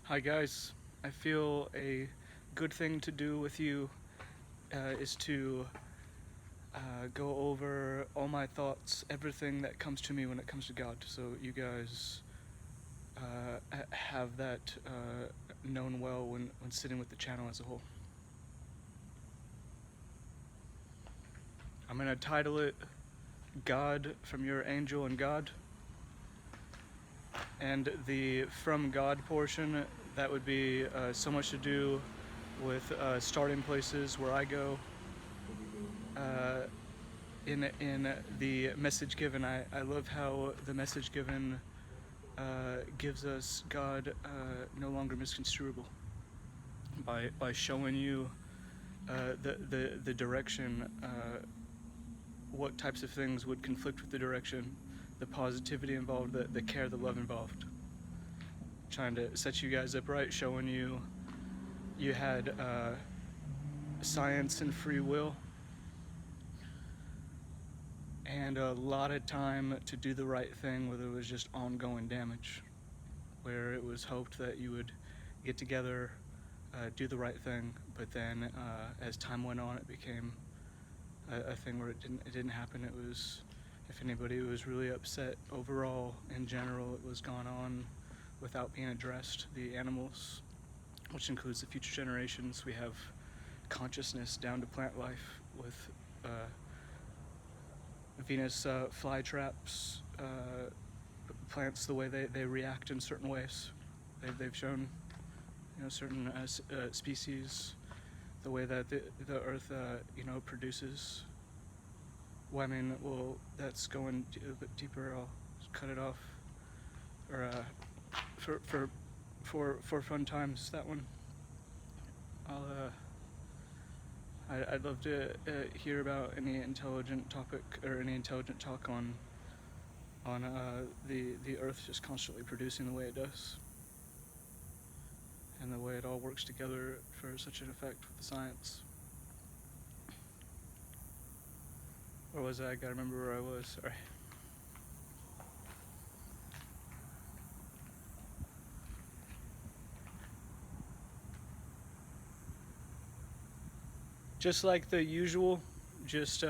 Hi guys, I feel a good thing to do with you is to go over all my thoughts, everything that comes to me when it comes to God, so you guys have that known well when sitting with the channel as a whole. I'm going to title it God from Your Angel and God, and the from God portion, that would be so much to do with starting places where I go. In the message given, I love how the message given gives us God no longer misconstruable by showing you the direction, what types of things would conflict with the direction, the positivity involved, the care, the love involved. Trying to set you guys up right, showing you had science and free will and a lot of time to do the right thing where there was just ongoing damage, where it was hoped that you would get together, do the right thing, but then as time went on, it became a thing where it didn't happen. It was, if anybody was really upset overall, in general, it was gone on without being addressed. The animals, which includes the future generations, we have consciousness down to plant life with Venus flytraps, plants, the way they react in certain ways. They've shown, certain species, the way that the Earth, produces. Well, I mean, well, that's going a bit deeper. I'll just cut it off. Or for fun times, that one. I'd love to hear about any intelligent topic or any intelligent talk on the Earth just constantly producing the way it does, and the way it all works together for such an effect with the science. Where was I? I gotta remember where I was. Sorry. Just like the usual, just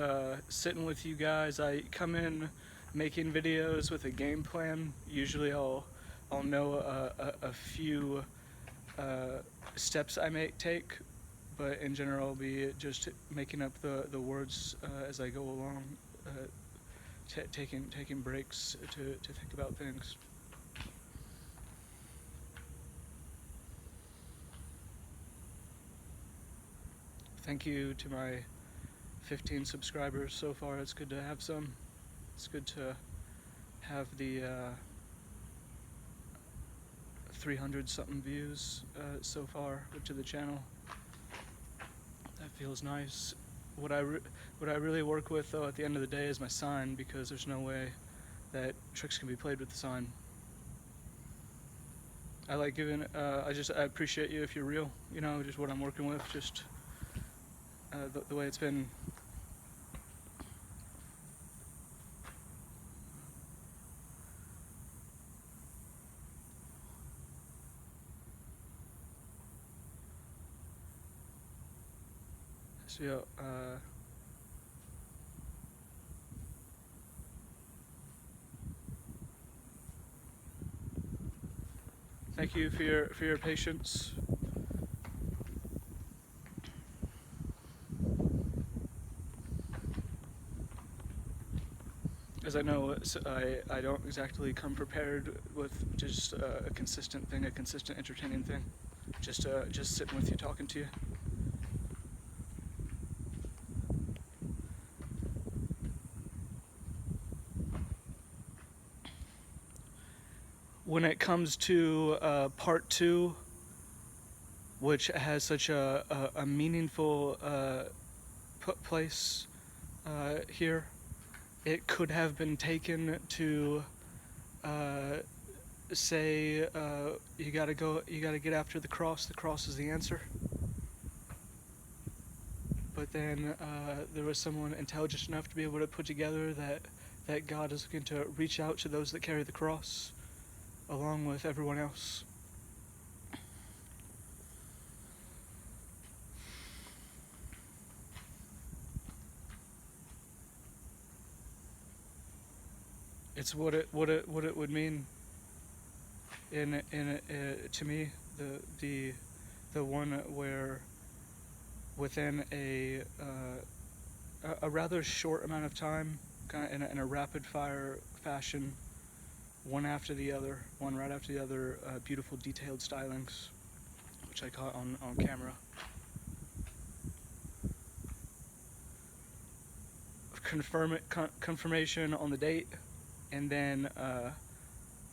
sitting with you guys. I come in making videos with a game plan. Usually I'll know a few steps I may take, but in general I'll be just making up the words as I go along, taking breaks to think about things. Thank you to my 15 subscribers so far. It's good to have some. It's good to have the 300 something views so far to the channel. That feels nice. What I really work with, though, at the end of the day is my sign, because there's no way that tricks can be played with the sign. I like giving, I appreciate you if you're real, just what I'm working with, just the way it's been. So yeah, thank you for your patience. As I know, I don't exactly come prepared with just a consistent thing, a consistent entertaining thing. Just sitting with you, talking to you. When it comes to part 2, which has such a meaningful place here, it could have been taken to say you gotta get after the cross. The cross is the answer. But then there was someone intelligent enough to be able to put together that God is looking to reach out to those that carry the cross, along with everyone else. it's what it would mean to me, the one where within a rather short amount of time, kind of in a rapid fire fashion, one right after the other, beautiful detailed stylings, which I caught on camera. Confirmation on the date, and then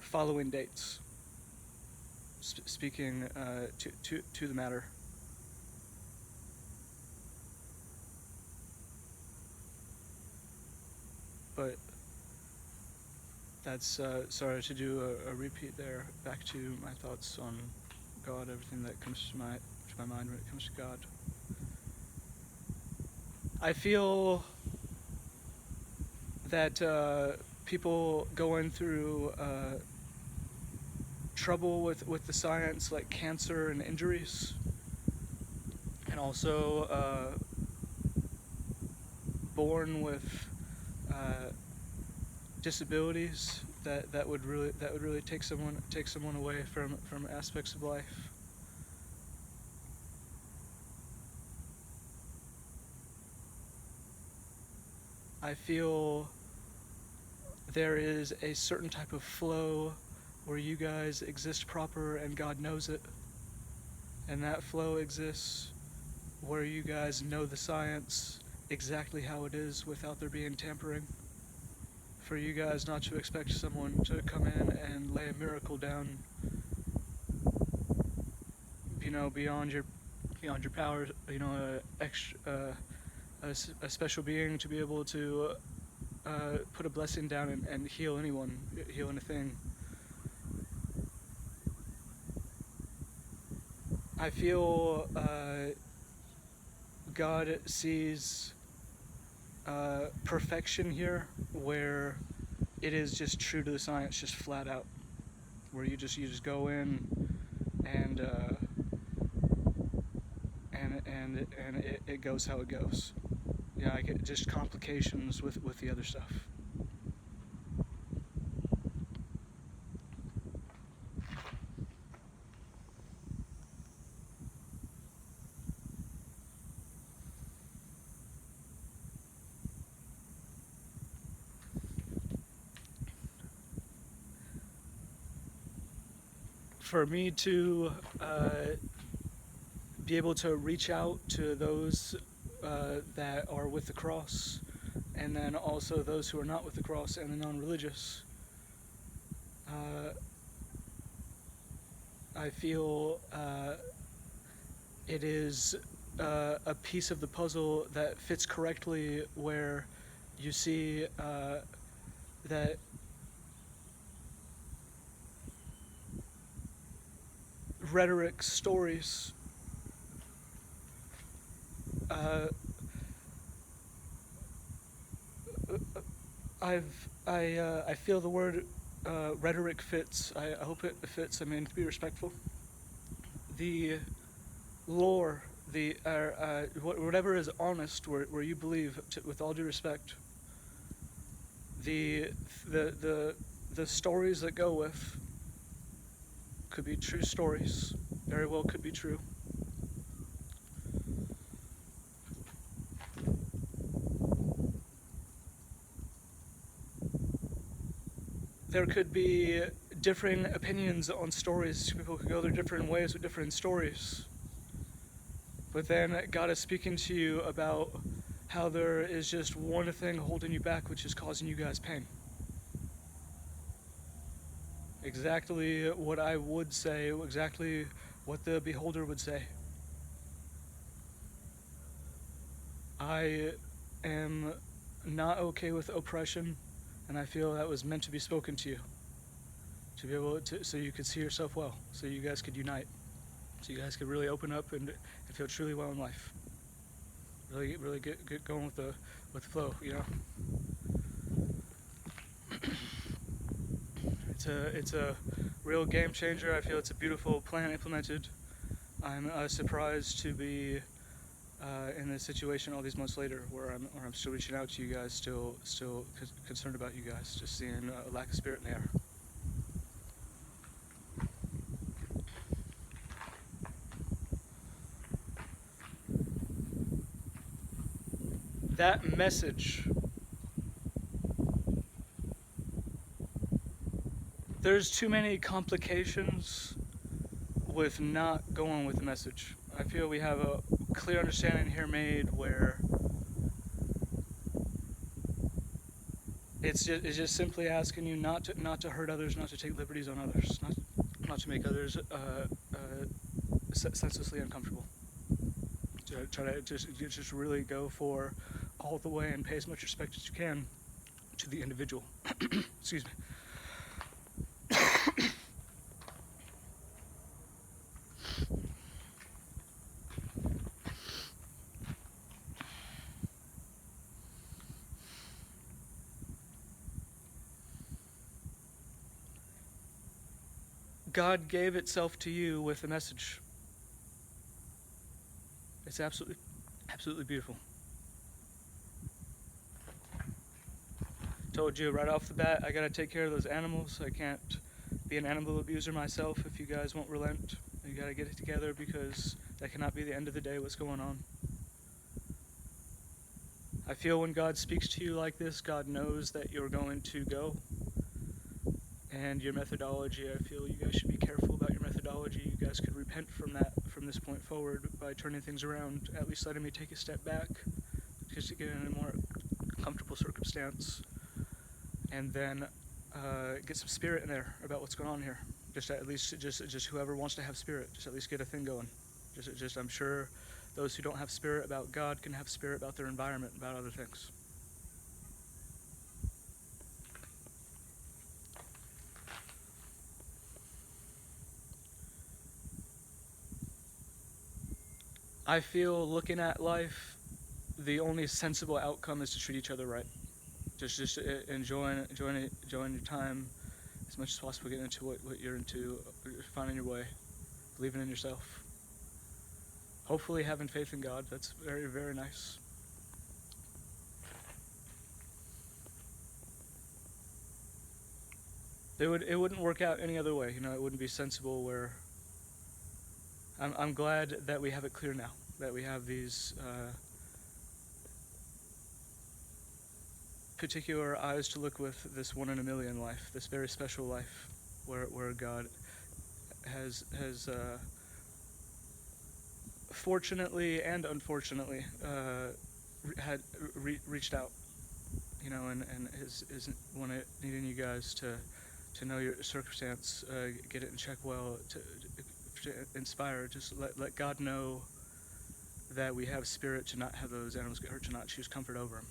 following dates. Speaking to the matter. But that's sorry to do a repeat there. Back to my thoughts on God, everything that comes to my mind when it comes to God. I feel that people going through trouble with the science, like cancer and injuries, and also born with disabilities that would really take someone away from aspects of life. I feel there is a certain type of flow where you guys exist proper and God knows it, and that flow exists where you guys know the science exactly how it is without there being tampering. For you guys not to expect someone to come in and lay a miracle down, beyond your powers, a special being to be able to put a blessing down and heal anything. I feel God sees perfection here, where it is just true to the science, just flat out, where you just go in and it goes how it goes. Yeah, I get just complications with the other stuff. For me to be able to reach out to those that are with the cross, and then also those who are not with the cross and the non-religious, I feel it is a piece of the puzzle that fits correctly, where you see that rhetoric, stories, I feel the word rhetoric fits. I hope it fits. I mean, to be respectful. The lore, whatever is honest, where you believe, with all due respect. The stories that go with could be true stories. Very well could be true. There could be differing opinions on stories. People could go their different ways with different stories. But then God is speaking to you about how there is just one thing holding you back, which is causing you guys pain. Exactly what I would say, exactly what the beholder would say. I am not okay with oppression, and I feel that was meant to be spoken to you. To be able to, so you could see yourself well, so you guys could unite, so you guys could really open up and feel truly well in life. Really get going with the flow, It's a real game changer. I feel it's a beautiful plan implemented. I'm surprised to be in this situation all these months later, where I'm still reaching out to you guys, still concerned about you guys, just seeing a lack of spirit in the air. That message, there's too many complications with not going with the message. I feel we have a clear understanding here made where it's just simply asking you not to hurt others, not to take liberties on others, not to make others senselessly uncomfortable. To try to just really go for all the way and pay as much respect as you can to the individual. Excuse me. God gave itself to you with a message. It's absolutely beautiful. Told you right off the bat, I gotta take care of those animals. I can't be an animal abuser myself if you guys won't relent. You gotta get it together, because that cannot be the end of the day what's going on. I feel when God speaks to you like this, God knows that you're going to go. And your methodology, I feel you guys should be careful about your methodology. You guys could repent from that from this point forward by turning things around, at least letting me take a step back, just to get in a more comfortable circumstance, and then get some spirit in there about what's going on here. Just at least, just whoever wants to have spirit, just at least get a thing going. Just I'm sure those who don't have spirit about God can have spirit about their environment, about other things. I feel looking at life, the only sensible outcome is to treat each other right. Just enjoying your time as much as possible, getting into what you're into, finding your way, believing in yourself. Hopefully having faith in God. That's very, very nice. It wouldn't work out any other way. It wouldn't be sensible. Where I'm glad that we have it clear now, that we have these particular eyes to look with, this 1 in a million life, this very special life, where God has fortunately and unfortunately reached out, and is needing you guys to know your circumstance, get it in check well, to inspire. Just let God know that we have spirit to not have those animals get hurt, to not choose comfort over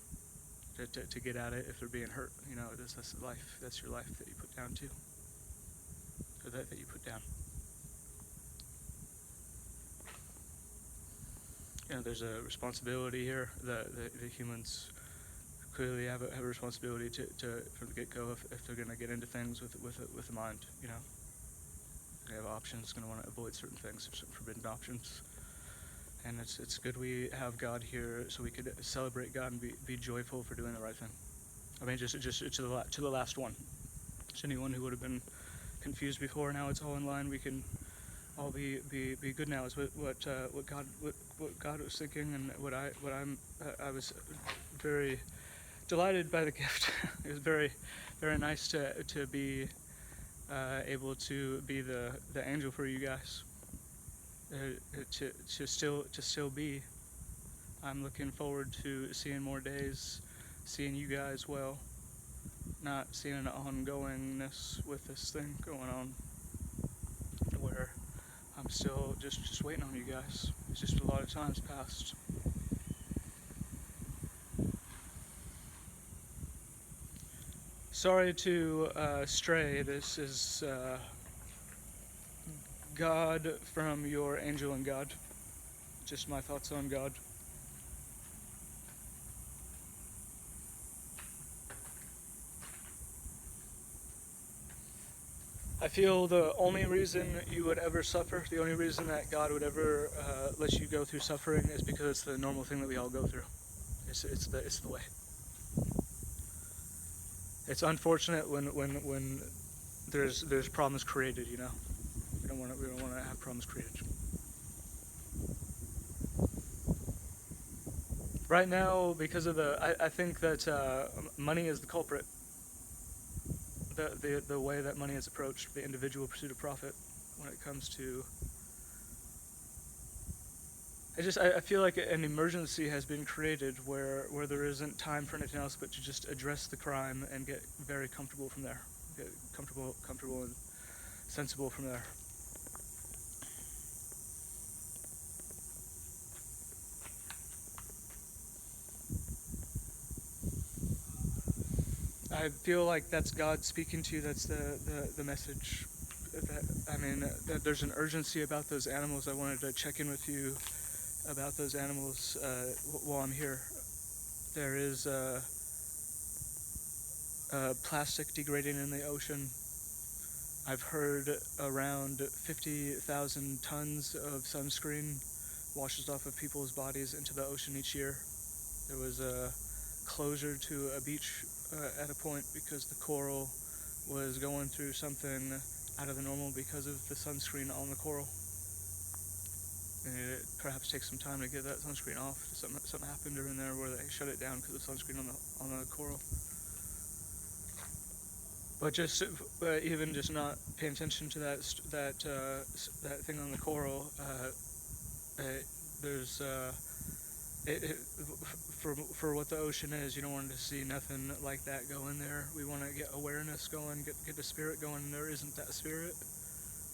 them, to get at it if they're being hurt. That's life. That's your life that you put down too, or that you put down. There's a responsibility here. The humans clearly have a responsibility to from the get-go, if they're going to get into things with the mind. They have options, going to want to avoid certain things, certain forbidden options. And it's good we have God here, so we could celebrate God and be joyful for doing the right thing. I mean, just to the last one. Just anyone who would have been confused before, now it's all in line. We can all be good now. Is what God was thinking, and what I was very delighted by the gift. It was very, very nice to be able to be the angel for you guys. To still be. I'm looking forward to seeing more days, seeing you guys well, not seeing an ongoingness with this thing going on, where I'm still just waiting on you guys. It's just a lot of time's passed. Sorry to stray. This is God from your angel and God. Just my thoughts on God. I feel the only reason you would ever suffer, the only reason that God would ever let you go through suffering is because it's the normal thing that we all go through. It's the way. It's unfortunate when there's problems created, you know. We don't want to have problems created. Right now, because of I think that money is the culprit. The way that money is approached, the individual pursuit of profit, when it comes to. I feel like an emergency has been created where there isn't time for anything else but to just address the crime and get very comfortable from there. Get comfortable and sensible from there. I feel like that's God speaking to you. That's the message. There's an urgency about those animals. I wanted to check in with you about those animals while I'm here. There is plastic degrading in the ocean. I've heard around 50,000 tons of sunscreen washes off of people's bodies into the ocean each year. There was a closure to a beach at a point because the coral was going through something out of the normal because of the sunscreen on the coral. And it perhaps takes some time to get that sunscreen off. Something happened during there where they shut it down because of sunscreen on the coral. But even just not paying attention to that thing on the coral, there's for what the ocean is, you don't want to see nothing like that go in there. We want to get awareness going, get the spirit going, and there isn't that spirit.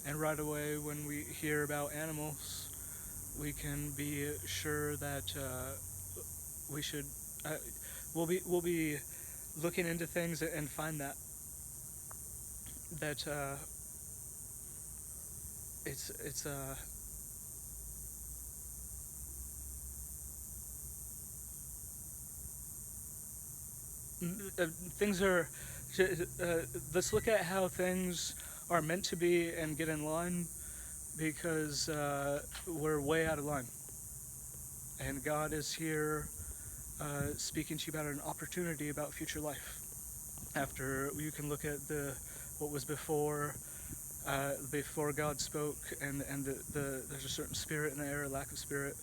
And right away, when we hear about animals, we can be sure that we should. We'll be looking into things and find that it's things are. Let's look at how things are meant to be and get in line, because we're way out of line. And God is here speaking to you about an opportunity about future life. After you can look at what was before God spoke, and there's a certain spirit in the air, a lack of spirit.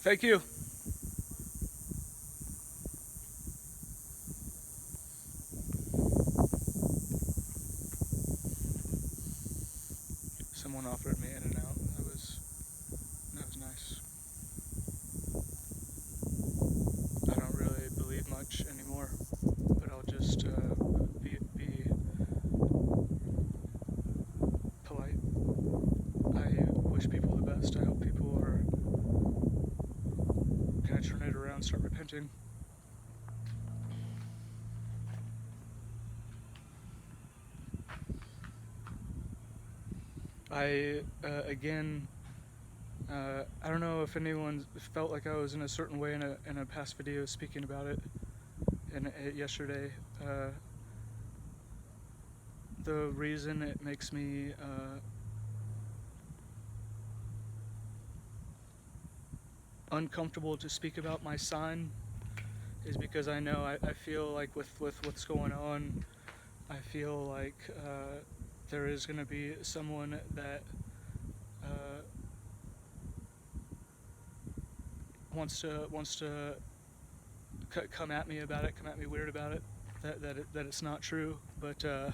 Thank you. Someone offered me In-N-Out. That was nice. I don't really believe much anymore, but I'll just be polite. I wish people the best. I hope people are gonna turn it around, start repenting. I don't know if anyone felt like I was in a certain way in a past video speaking about it yesterday. The reason it makes me uncomfortable to speak about my sign is because I know I feel like with what's going on, I feel like there is going to be someone that wants to come at me about it, come at me weird about it, that it's not true. But I'm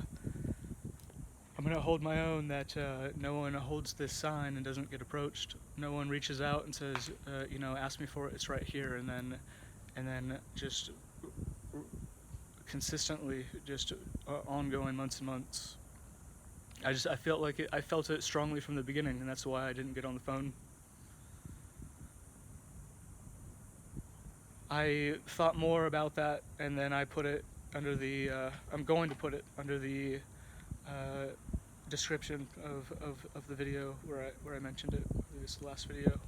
going to hold my own, that no one holds this sign and doesn't get approached. No one reaches out and says, ask me for it, it's right here, and then just consistently, just ongoing months and months. I felt it strongly from the beginning, and that's why I didn't get on the phone. I thought more about that, and then I put it under the. I'm going to put it under the description of the video where I mentioned it. This last video.